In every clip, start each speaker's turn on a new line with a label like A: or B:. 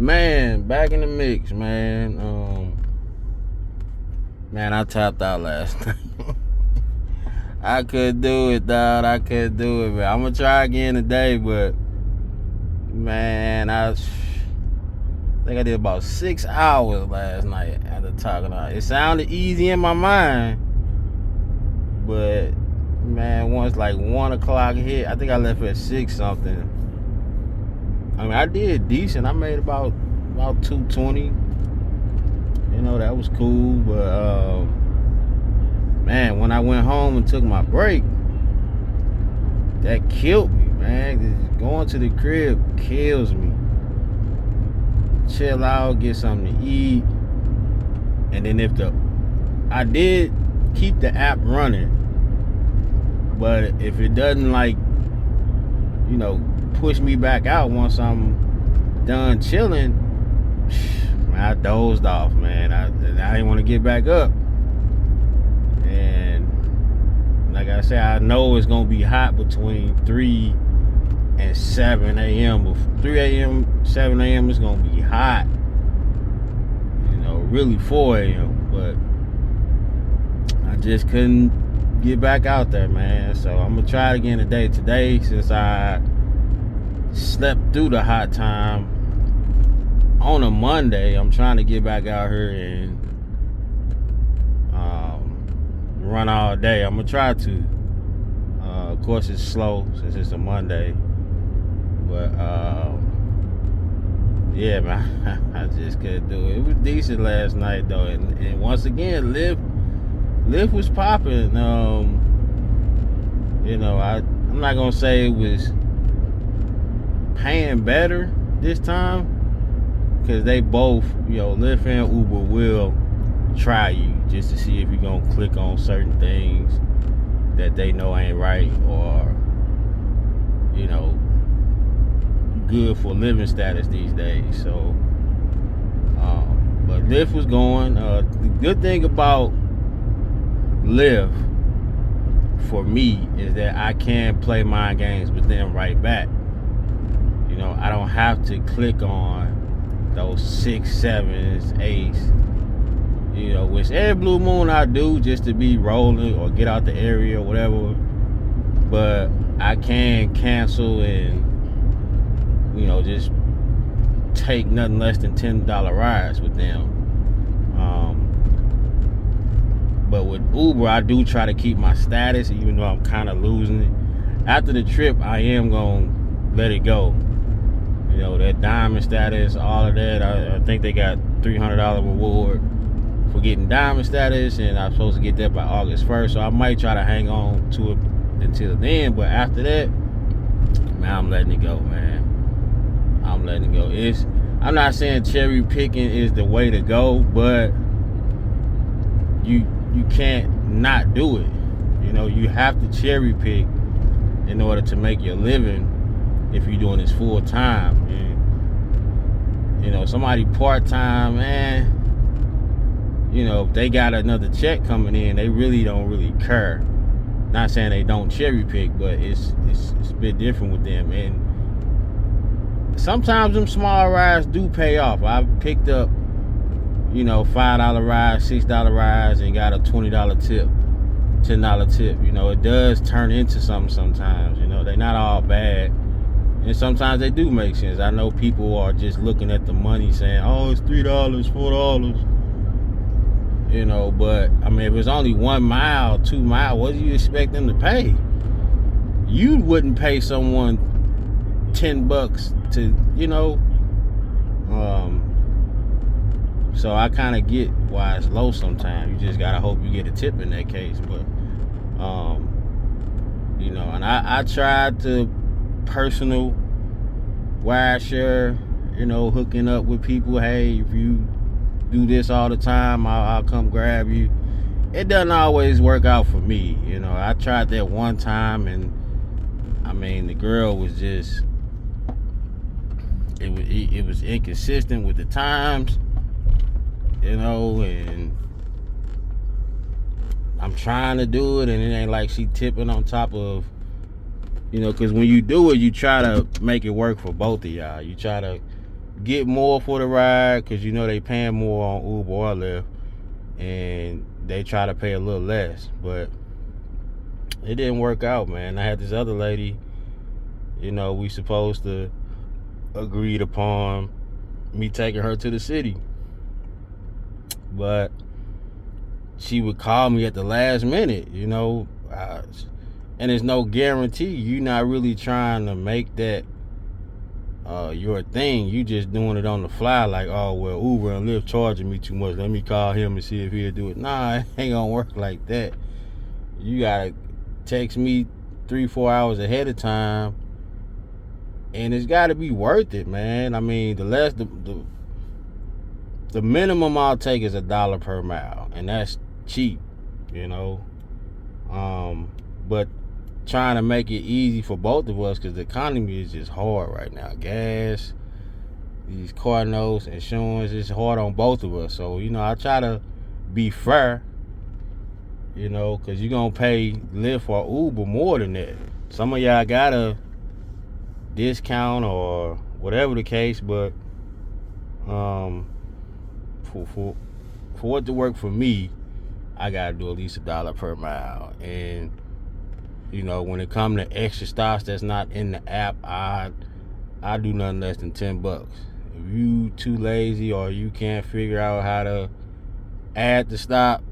A: Man, back in the mix, man. Man, I tapped out last night. I couldn't do it, dog. I couldn't do it, man. I'm gonna try again today, but man, I think I did about 6 hours last night after talking out. It sounded easy in my mind, but man, once like 1 o'clock hit, I think I left at 6 something. I mean, I did decent. I made about 220. You know, that was cool, but man, when I went home and took my break, that killed me, man. Just going to the crib kills me. Chill out, get something to eat, and then I did keep the app running, but if it doesn't push me back out once I'm done chilling, man, I dozed off, man. I didn't want to get back up. And like I said, I know it's going to be hot between 3 and 7 a.m. 3 a.m., 7 a.m. it's going to be hot. Really 4 a.m. But I just couldn't get back out there, man. So I'm going to try it again today. Today, since I slept through the hot time on a Monday, I'm trying to get back out here and run all day. I'm gonna try to. Of course, it's slow since it's a Monday, but yeah, man, I just couldn't do it. It was decent last night though, and once again, Lyft was popping. I'm not gonna say it was paying better this time, because they both, Lyft and Uber will try you just to see if you're gonna click on certain things that they know ain't right, or good for living status these days. So but Lyft was going. The good thing about Lyft for me is that I can play mind games with them right back. I don't have to click on those 6, 7s, 8s, which every blue moon I do just to be rolling or get out the area or whatever. But I can cancel and, just take nothing less than $10 rides with them. But with Uber, I do try to keep my status, even though I'm kind of losing it. After the trip, I am going to let it go. That diamond status, all of that. I think they got $300 reward for getting diamond status, and I'm supposed to get that by August 1st. So I might try to hang on to it until then. But after that, man, I'm letting it go, man. I'm letting it go. I'm not saying cherry picking is the way to go, but you can't not do it. You have to cherry pick in order to make your living if you're doing this full time. And somebody part-time, man, if they got another check coming in, they don't really care. Not saying they don't cherry pick, but it's a bit different with them. And sometimes them small rides do pay off. I've picked up $5 rides, $6 rides, and got a $20 tip, $10 tip. It does turn into something sometimes. They're not all bad. And sometimes they do make sense. I know people are just looking at the money saying, oh, it's $3, $4. But I mean, if it's only 1 mile, 2 miles, what do you expect them to pay? You wouldn't pay someone $10 to, so I kind of get why it's low sometimes. You just gotta hope you get a tip in that case. But and I tried to personal wide share, hooking up with people. Hey, if you do this all the time, I'll come grab you. It doesn't always work out for me. I tried that one time, and I mean, the girl was just, it was inconsistent with the times, and I'm trying to do it, and it ain't like she tipping on top of, because when you do it, you try to make it work for both of y'all. You try to get more for the ride because you know they paying more on Uber or Lyft, and they try to pay a little less, but it didn't work out, man. I had this other lady, you know, we supposed to agreed upon me taking her to the city, but she would call me at the last minute, you know, and there's no guarantee. You're not really trying to make that your thing. You just doing it on the fly, like, oh well, Uber and Lyft charging me too much, let me call him and see if he'll do it. Nah, it ain't gonna work like that. You gotta text me 3-4 hours ahead of time, and it's gotta be worth it, man. I mean, the minimum I'll take is $1 per mile, and that's cheap, you know. But trying to make it easy for both of us, because the economy is just hard right now. Gas, these car notes, insurance, it's hard on both of us. So, you know, I try to be fair, you know, because you're going to pay Lyft or Uber more than that. Some of y'all got a discount or whatever the case, but for what to work for me, I got to do at least $1 per mile. And you know, when it comes to extra stops that's not in the app, I do nothing less than $10. If you too lazy or you can't figure out how to add the stop,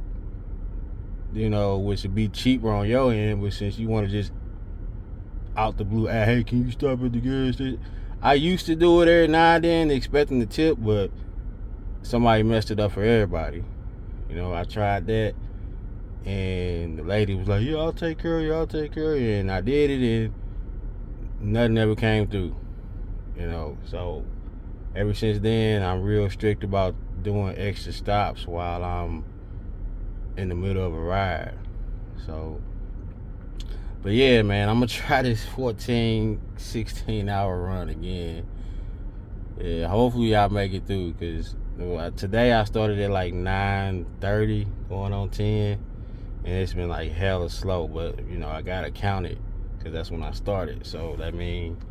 A: you know, which would be cheaper on your end, but since you want to just out the blue, hey, can you stop at the gas station? I used to do it every now and then expecting the tip, but somebody messed it up for everybody. You know, I tried that, and the lady was like, yeah, I'll take care of you, and I did it, and nothing ever came through, you know. So ever since then, I'm real strict about doing extra stops while I'm in the middle of a ride. So, but yeah, man, I'm gonna try this 16 hour run again. Yeah, hopefully y'all make it through, because today I started at like 9:30 going on 10, and it's been like hella slow, but you know, I gotta count it because that's when I started. So that means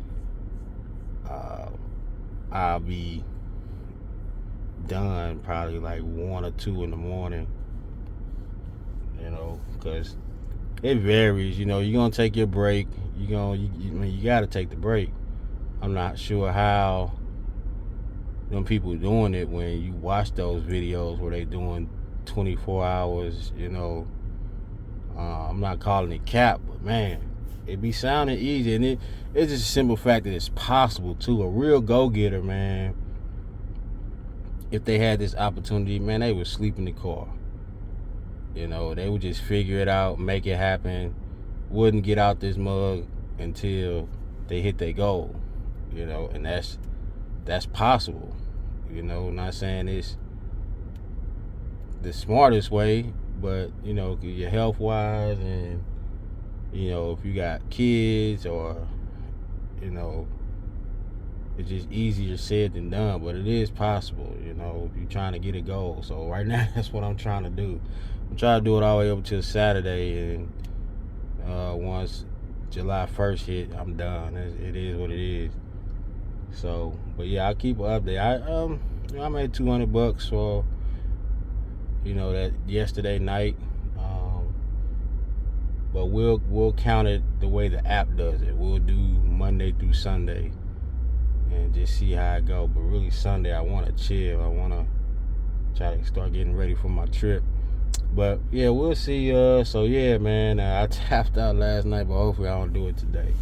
A: I'll be done probably like 1 or 2 in the morning, you know, because it varies. You know, you're gonna take your break, you gotta take the break. I'm not sure how them people doing it when you watch those videos where they doing 24 hours, you know. I'm not calling it cap, but man, it be sounding easy, and it's just a simple fact that it's possible too. A real go-getter, man, if they had this opportunity, man, they would sleep in the car. You know, they would just figure it out, make it happen, wouldn't get out this mug until they hit their goal, you know, and that's possible. You know, not saying it's the smartest way, but you know, your health wise, and you know, if you got kids, or you know, it's just easier said than done, but it is possible, you know, if you're trying to get a goal. So right now, that's what I'm trying to do. I'm trying to do it all the way up until Saturday, and once July 1st hit, I'm done. It is what it is. So, but yeah, I'll keep an update. I made $200 for, you know, that yesterday night. But we'll count it the way the app does it. We'll do Monday through Sunday and just see how it go. But really Sunday, I want to chill. I want to try to start getting ready for my trip. But yeah, we'll see. So yeah, man, I tapped out last night, but hopefully I don't do it today.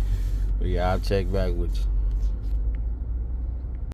A: But yeah, I'll check back with you.